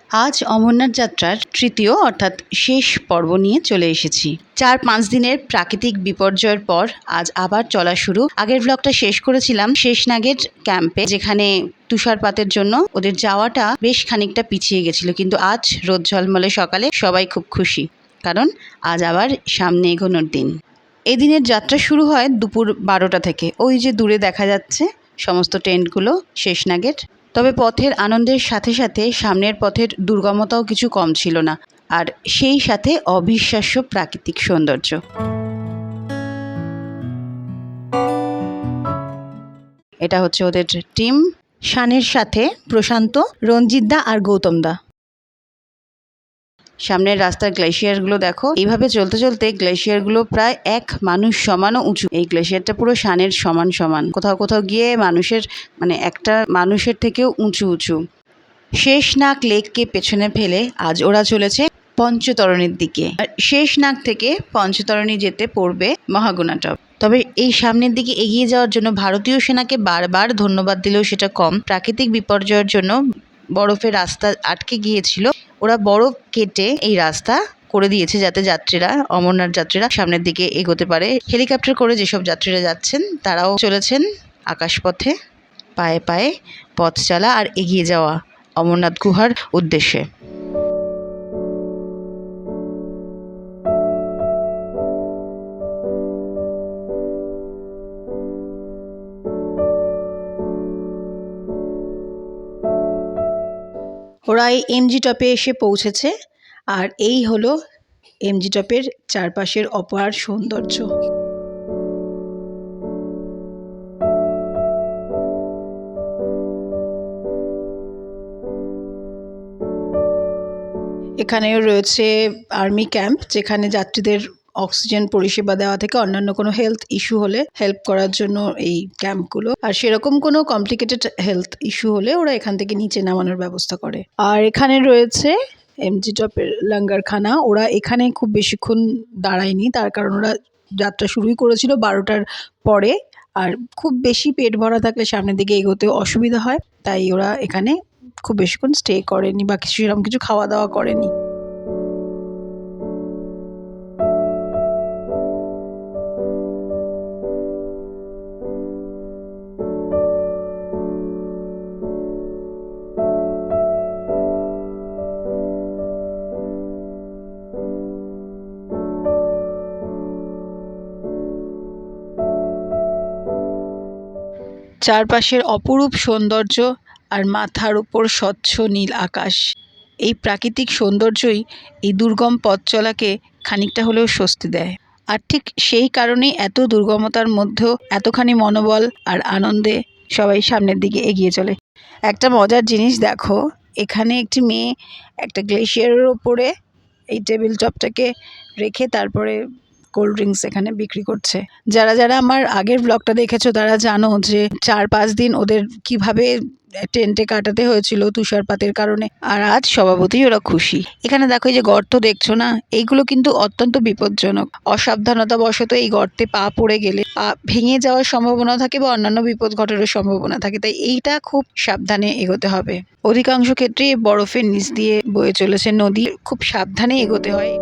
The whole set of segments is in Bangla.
আজ অমরনাথ যাত্রার তৃতীয় অর্থাৎ শেষ পর্ব নিয়ে চলে এসেছি। 4-5 দিনের প্রাকৃতিক বিপর্যয়ের পর আজ আবার চলা শুরু। আগের ব্লগটা শেষ করেছিলাম শেষনাগের ক্যাম্পে, যেখানে তুষারপাতের জন্য ওদের যাওয়াটা বেশ খানিকটা পিছিয়ে গেছিল, কিন্তু আজ রোদ ঝলমলে সকালে সবাই খুব খুশি, কারণ আজ আবার সামনে এগোনোর দিন। এই দিনের যাত্রা শুরু হয় দুপুর 12টা থেকে। ওই যে দূরে দেখা যাচ্ছে সমস্ত টেন্টগুলো শেষনাগের। তবে পথের আনন্দের সাথে সাথে সামনের পথের দুর্গমতাও কিছু কম ছিল না, আর সেই সাথে অবিশ্বাস্য প্রাকৃতিক সৌন্দর্য। এটা হচ্ছে ওদের টিম, শানের সাথে প্রশান্ত, রঞ্জিত দা আর গৌতম দা। সামনের রাস্তার গ্লেশিয়ারগুলো দেখো, এইভাবে চলতে চলতে গ্লেশিয়ারগুলো প্রায় এক মানুষ সমানও উঁচু। এই গ্লেশিয়ারটা পুরো শানের সমান সমান, কোথাও কোথাও গিয়ে মানুষের একটা মানুষের থেকেও উঁচু উঁচু। শেষনাগ লেককে পেছনে ফেলে আজ ওরা চলেছে পঞ্চতরণীর দিকে। আর শেষনাগ থেকে পঞ্চতরণী যেতে পড়বে মহাগুণাটপ। তবে এই সামনের দিকে এগিয়ে যাওয়ার জন্য ভারতীয় সেনাকে বারবার ধন্যবাদ দিলেও সেটা কম। প্রাকৃতিক বিপর্যয়ের জন্য বরফের রাস্তা আটকে গিয়েছিল, ওরা বরফ কেটে এই রাস্তা করে দিয়েছে যাতে যাত্রীরা, অমরনাথ যাত্রীরা সামনের দিকে এগোতে পারে। হেলিকপ্টার করে যেসব যাত্রীরা যাচ্ছেন তারাও চলেছেন আকাশপথে, পায়ে পায়ে পথ চলা আর এগিয়ে যাওয়া অমরনাথ গুহার উদ্দেশ্যে। ওরা এই এমজি টপে এসে পৌঁছেছে, আর এই হলো এমজি টপের চারপাশের অপার সৌন্দর্য। এখানেও রয়েছে আর্মি ক্যাম্প, যেখানে যাত্রীদের অক্সিজেন পরিষেবা দেওয়া থেকে অন্যান্য কোনো হেলথ ইস্যু হলে হেল্প করার জন্য এই ক্যাম্পগুলো। আর সেরকম কোনো কমপ্লিকেটেড হেলথ ইস্যু হলে ওরা এখান থেকে নিচে নামানোর ব্যবস্থা করে। আর এখানে রয়েছে এমজি টপের লঙ্গারখানা। ওরা এখানে খুব বেশিক্ষণ দাঁড়ায়নি, তার কারণ ওরা যাত্রা শুরুই করেছিল 12টার পরে, আর খুব বেশি পেট ভরা থাকলে সামনের দিকে এগোতেও অসুবিধা হয়, তাই ওরা এখানে খুব বেশিক্ষণ স্টে করেনি বা সেরকম কিছু খাওয়া দাওয়া করেনি। চারপাশের অপরূপ সৌন্দর্য আর মাথার উপর স্বচ্ছ নীল আকাশ, এই প্রাকৃতিক সৌন্দর্যই এই দুর্গম পথ চলাকে খানিকটা হলেও স্বস্তি দেয়। আর ঠিক সেই কারণেই এত দুর্গমতার মধ্যেও এতখানি মনোবল আর আনন্দে সবাই সামনের দিকে এগিয়ে চলে। একটা মজার জিনিস দেখো, এখানে একটি মেয়ে একটা গ্লেশিয়ারের ওপরে এই টেবিল টপটাকে রেখে তারপরে কোল্ড ড্রিঙ্কস এখানে বিক্রি করছে। যারা যারা আমার আগের ব্লগটা দেখেছো তারা জানো যে 4-5 দিন ওদের কিভাবে টেন্টে কাটাতে হয়েছিল তুষারপাতের কারণে, আর আজ স্বভাবতই ওরা খুশি। এখানে দেখো এই যে গর্ত দেখছো না, এইগুলো কিন্তু অত্যন্ত বিপজ্জনক। অসাবধানতাবশত এই গর্তে পা পড়ে গেলে পা ভেঙে যাওয়ার সম্ভাবনা থাকে বা অন্যান্য বিপদ ঘটার সম্ভাবনা থাকে, তাই এইটা খুব সাবধানে এগোতে হবে। অধিকাংশ ক্ষেত্রেই বরফের নিচ দিয়ে বয়ে চলেছে নদী, খুব সাবধানে এগোতে হয়।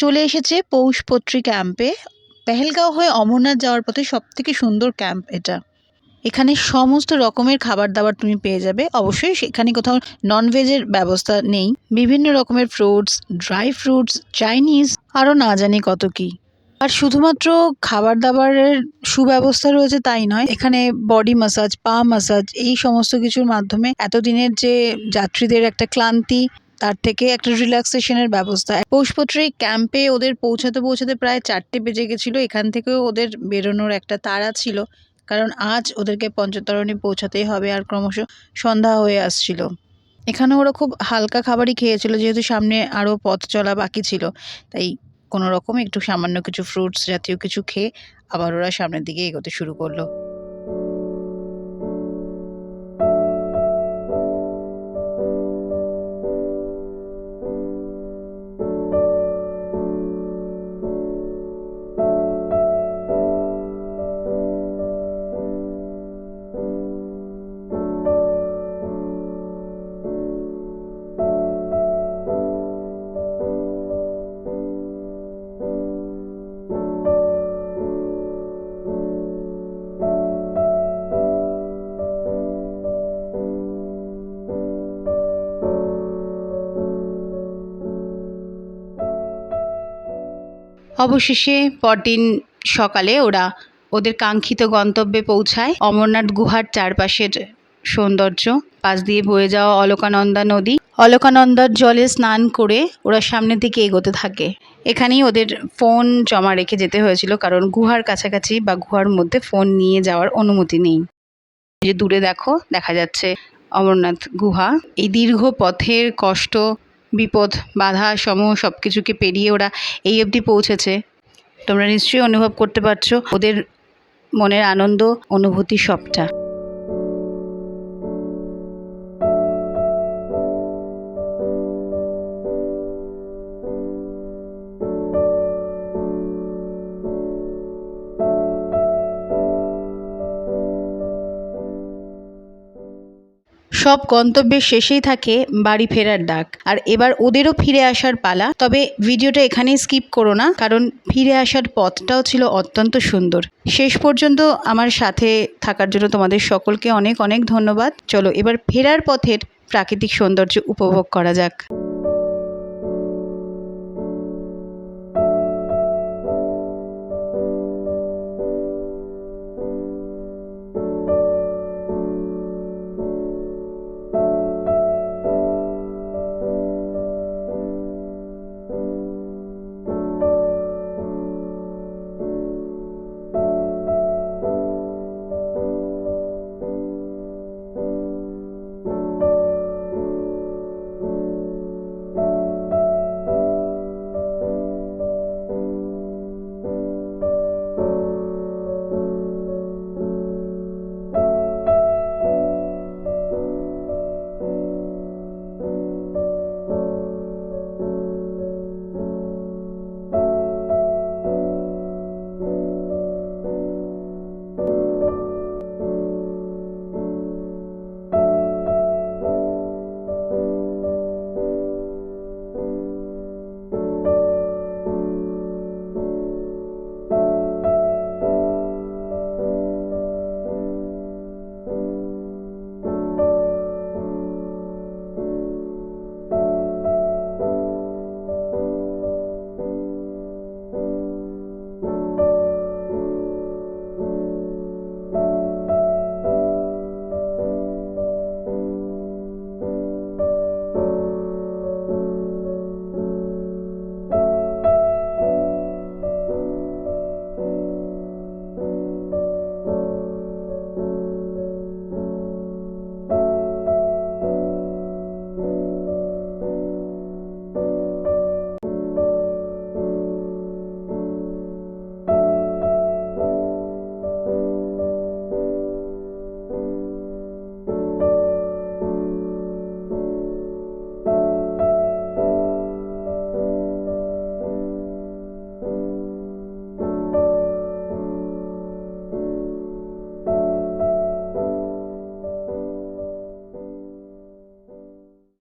চলে এসেছে পৌষপত্রী ক্যাম্পে। পেহেলগাঁও হয়ে অমরনাথ যাওয়ার পথে সবথেকে সুন্দর ক্যাম্প এটা। এখানে সমস্ত রকমের খাবার দাবার তুমি পেয়ে যাবে। অবশ্যই সেখানে কোথাও ননভেজের ব্যবস্থা নেই। বিভিন্ন রকমের ফ্রুটস, ড্রাই ফ্রুটস, চাইনিজ, আরও না জানি কত কী। আর শুধুমাত্র খাবার দাবারের সুব্যবস্থা রয়েছে তাই নয়, এখানে বডি ম্যাসাজ, পা ম্যাসাজ এই সমস্ত কিছুর মাধ্যমে এতদিনের যে যাত্রীদের একটা ক্লান্তি, তার থেকে একটা রিল্যাক্সেশনের ব্যবস্থা। পৌষপত্রী ক্যাম্পে ওদের পৌঁছাতে প্রায় 4টে বেজে গেছিলো। এখান থেকেও ওদের বেরোনোর একটা তাড়া ছিল, কারণ আজ ওদেরকে পঞ্চতরণী পৌঁছাতেই হবে আর ক্রমশ সন্ধ্যা হয়ে আসছিল। এখানে ওরা খুব হালকা খাবারই খেয়েছিল, যেহেতু সামনে আরও পথ চলা বাকি ছিল। তাই কোনো রকম একটু সামান্য কিছু ফ্রুটস জাতীয় কিছু খেয়ে আবার ওরা সামনের দিকে এগোতে শুরু করলো। অবশেষে পরদিন সকালে ওরা ওদের কাঙ্ক্ষিত গন্তব্যে পৌঁছায়। অমরনাথ গুহার চারপাশের সৌন্দর্য, পাশ দিয়ে বয়ে যাওয়া অলকানন্দা নদী, অলকানন্দার জলে স্নান করে ওরা সামনের দিকে এগোতে থাকে। এখানেই ওদের ফোন জমা রেখে যেতে হয়েছিল, কারণ গুহার কাছাকাছি বা গুহার মধ্যে ফোন নিয়ে যাওয়ার অনুমতি নেই। যে দূরে দেখা যাচ্ছে অমরনাথ গুহা। এই দীর্ঘ পথের কষ্ট, বিপদ, বাধা সমূহ সব কিছুকে পেরিয়ে ওরা এই অবধি পৌঁছেছে। তোমরা নিশ্চয়ই অনুভব করতে পারছো ওদের মনের আনন্দ, অনুভূতি সবটা। সব গন্তব্যের শেষেই থাকে বাড়ি ফেরার ডাক, আর এবার ওদেরও ফিরে আসার পালা। তবে ভিডিওটা এখানেই স্কিপ করো না, কারণ ফিরে আসার পথটাও ছিল অত্যন্ত সুন্দর। শেষ পর্যন্ত আমার সাথে থাকার জন্য তোমাদের সকলকে অনেক অনেক ধন্যবাদ। চলো এবার ফেরার পথের প্রাকৃতিক সৌন্দর্য উপভোগ করা যাক।